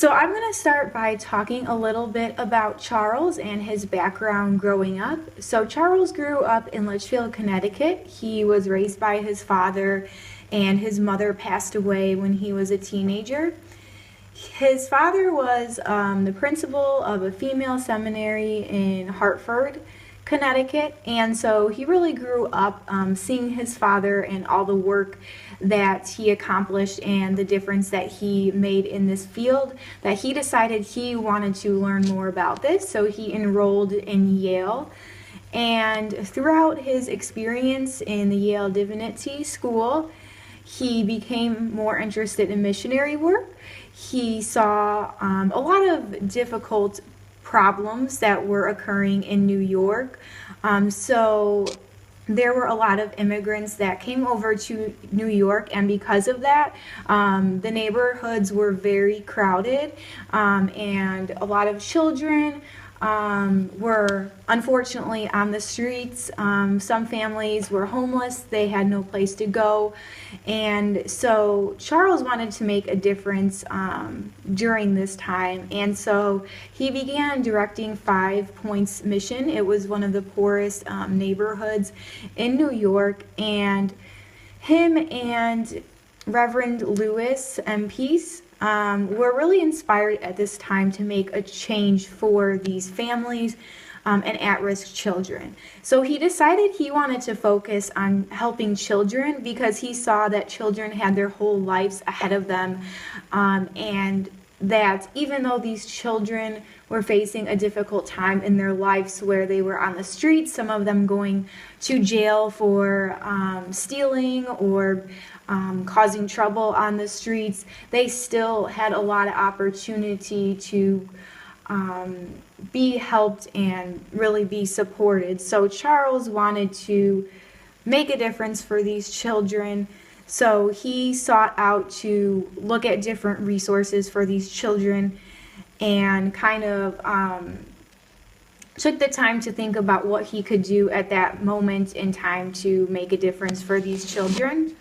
So I'm going to start by talking a little bit about Charles and his background growing up. So Charles grew up in Litchfield, Connecticut. He was raised by his father, and his mother passed away when he was a teenager. His father was the principal of a female seminary in Hartford, Connecticut, and so he really grew up seeing his father and all the work that he accomplished and the difference that he made in this field, that he decided he wanted to learn more about this. So he enrolled in Yale. And throughout his experience in the Yale Divinity School, he became more interested in missionary work. He saw a lot of difficult problems that were occurring in New York. So there were a lot of immigrants that came over to New York, and because of that, the neighborhoods were very crowded, and a lot of children were unfortunately on the streets. Some families were homeless, they had no place to go, and so Charles wanted to make a difference during this time, and so he began directing 5 Points Mission. It was one of the poorest neighborhoods in New York, and him and Reverend Lewis M. Peace were really inspired at this time to make a change for these families and at-risk children. So he decided he wanted to focus on helping children because he saw that children had their whole lives ahead of them, and that even though these children were facing a difficult time in their lives where they were on the streets, some of them going to jail for stealing or causing trouble on the streets, they still had a lot of opportunity to be helped and really be supported. So Charles wanted to make a difference for these children. So he sought out to look at different resources for these children and kind of took the time to think about what he could do at that moment in time to make a difference for these children.